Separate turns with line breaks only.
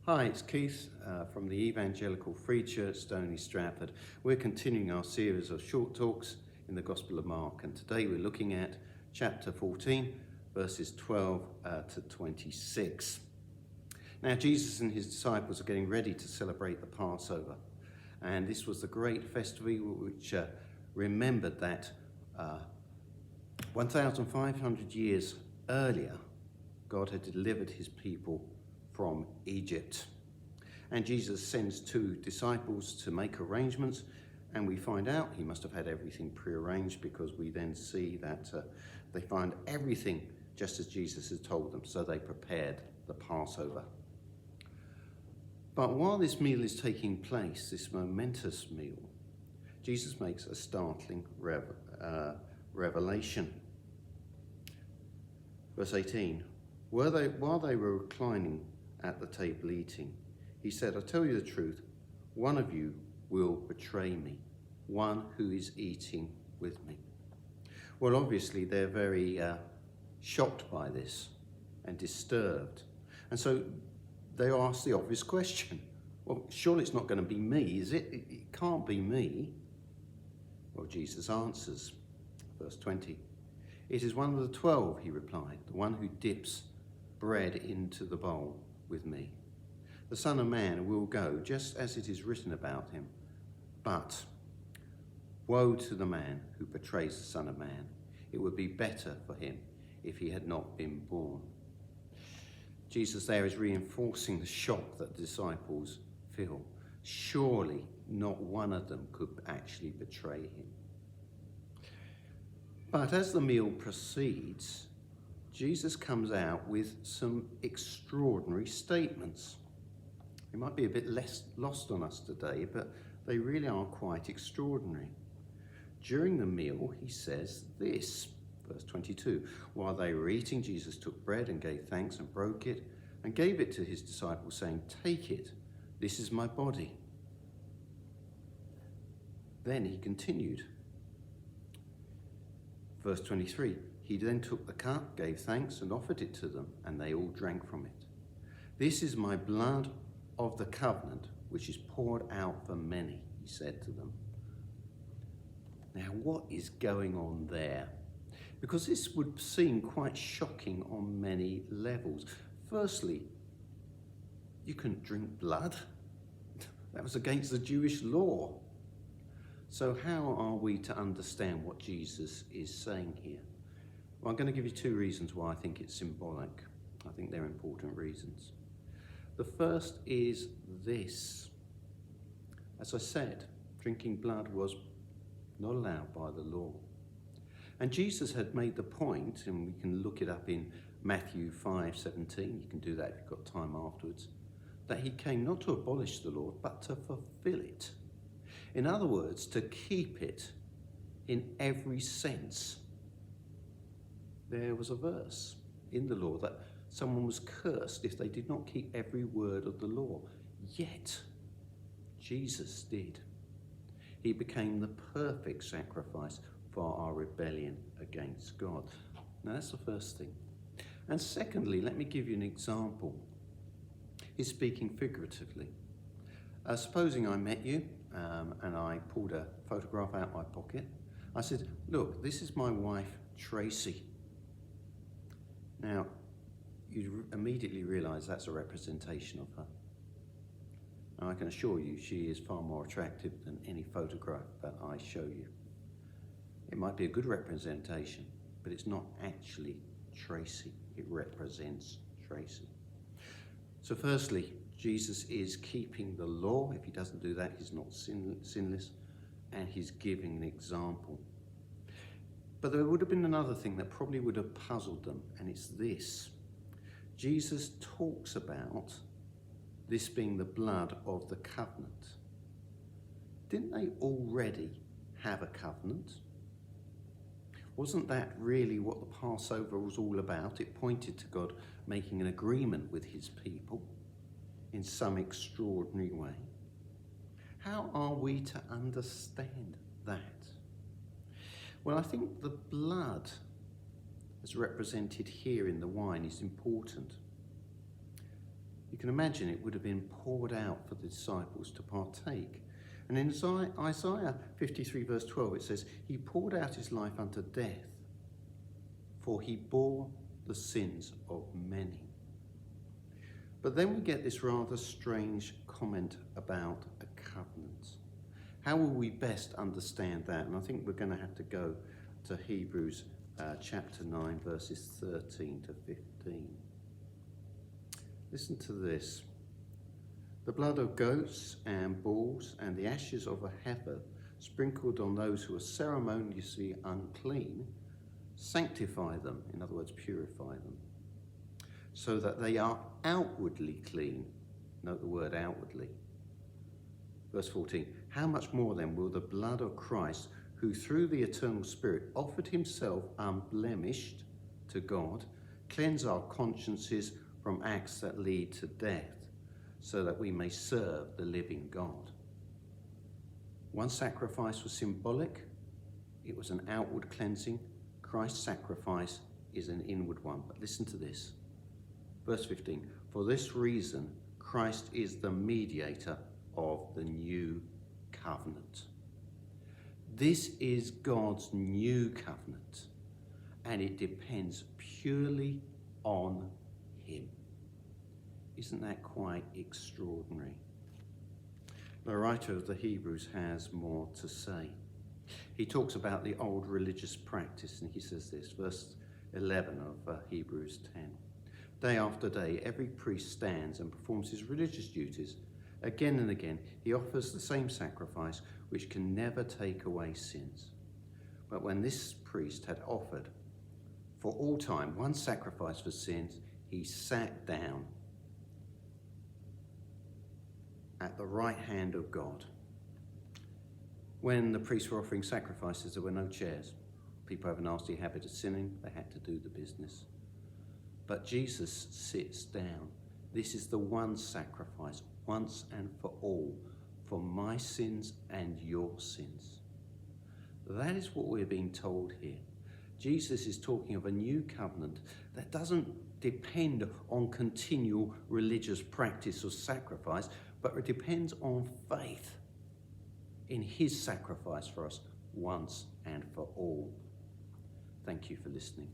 Hi, it's Keith from the Evangelical Free Church, Stony Stratford. We're continuing our series of short talks in the Gospel of Mark, and today we're looking at chapter 14, verses 12 to 26. Now, Jesus and his disciples are getting ready to celebrate the Passover, and this was the great festival which remembered that 1,500 years earlier, God had delivered his people from Egypt. And Jesus sends two disciples to make arrangements, and we find out he must have had everything prearranged, because we then see that they find everything just as Jesus had told them, so they prepared the Passover. But while this meal is taking place, this momentous meal, Jesus makes a startling revelation. Verse 18, while they were reclining at the table eating, he said, I tell you the truth, one of you will betray me, one who is eating with me. Well, obviously they're very shocked by this and disturbed. And so they ask the obvious question, well, surely it's not going to be me, is it? It can't be me. Well, Jesus answers, verse 20, it is one of the 12, he replied, the one who dips bread into the bowl with me. The Son of Man will go just as it is written about him. But woe to the man who betrays the Son of Man. It would be better for him if he had not been born. Jesus there is reinforcing the shock that the disciples feel. Surely not one of them could actually betray him. But as the meal proceeds, Jesus comes out with some extraordinary statements. They might be a bit less lost on us today, but they really are quite extraordinary. During the meal, he says this, verse 22, while they were eating, Jesus took bread and gave thanks and broke it and gave it to his disciples, saying, take it, this is my body. Then he continued. Verse 23, he then took the cup, gave thanks, and offered it to them, and they all drank from it. This is my blood of the covenant, which is poured out for many, he said to them. Now, what is going on there? Because this would seem quite shocking on many levels. Firstly, you couldn't drink blood. That was against the Jewish law. So how are we to understand what Jesus is saying here? Well, I'm going to give you two reasons why I think it's symbolic. I think they're important reasons. The first is this. As I said, drinking blood was not allowed by the law. And Jesus had made the point, and we can look it up in Matthew 5:17, you can do that if you've got time afterwards, that he came not to abolish the law, but to fulfill it. In other words, to keep it in every sense. There was a verse in the law that someone was cursed if they did not keep every word of the law. Yet, Jesus did. He became the perfect sacrifice for our rebellion against God. Now, that's the first thing. And secondly, let me give you an example. He's speaking figuratively. Supposing I met you and I pulled a photograph out my pocket. I said, look, this is my wife, Tracy. Now, you immediately realise that's a representation of her. And I can assure you she is far more attractive than any photograph that I show you. It might be a good representation, but it's not actually Tracy. It represents Tracy. So firstly, Jesus is keeping the law. If he doesn't do that, he's not sinless, and he's giving an example. But there would have been another thing that probably would have puzzled them, and it's this. Jesus talks about this being the blood of the covenant. Didn't they already have a covenant? Wasn't that really what the Passover was all about? It pointed to God making an agreement with his people in some extraordinary way. How are we to understand that? Well, I think the blood as represented here in the wine is important. You can imagine it would have been poured out for the disciples to partake. And in Isaiah 53 verse 12 it says, he poured out his life unto death, for he bore the sins of many. But then we get this rather strange comment about a covenant. How will we best understand that? And I think we're going to have to go to Hebrews chapter 9 verses 13 to 15. Listen to this. The blood of goats and bulls and the ashes of a heifer sprinkled on those who are ceremoniously unclean sanctify them, in other words, purify them, so that they are outwardly clean. Note the word outwardly. Verse 14, how much more then will the blood of Christ, who through the eternal Spirit offered himself unblemished to God, cleanse our consciences from acts that lead to death, so that we may serve the living God. One sacrifice was symbolic. It was an outward cleansing. Christ's sacrifice is an inward one. But listen to this. Verse 15, for this reason, Christ is the mediator of the new covenant. This is God's new covenant, and it depends purely on him. Isn't that quite extraordinary? The writer of the Hebrews has more to say. He talks about the old religious practice, and he says this, verse 11 of Hebrews 10. Day after day, every priest stands and performs his religious duties. Again and again, he offers the same sacrifice, which can never take away sins. But when this priest had offered for all time one sacrifice for sins, he sat down at the right hand of God. When the priests were offering sacrifices, there were no chairs. People have a nasty habit of sinning. They had to do the business. But Jesus sits down. This is the one sacrifice, once and for all, for my sins and your sins. That is what we're being told here. Jesus is talking of a new covenant that doesn't depend on continual religious practice or sacrifice, but it depends on faith in his sacrifice for us once and for all. Thank you for listening.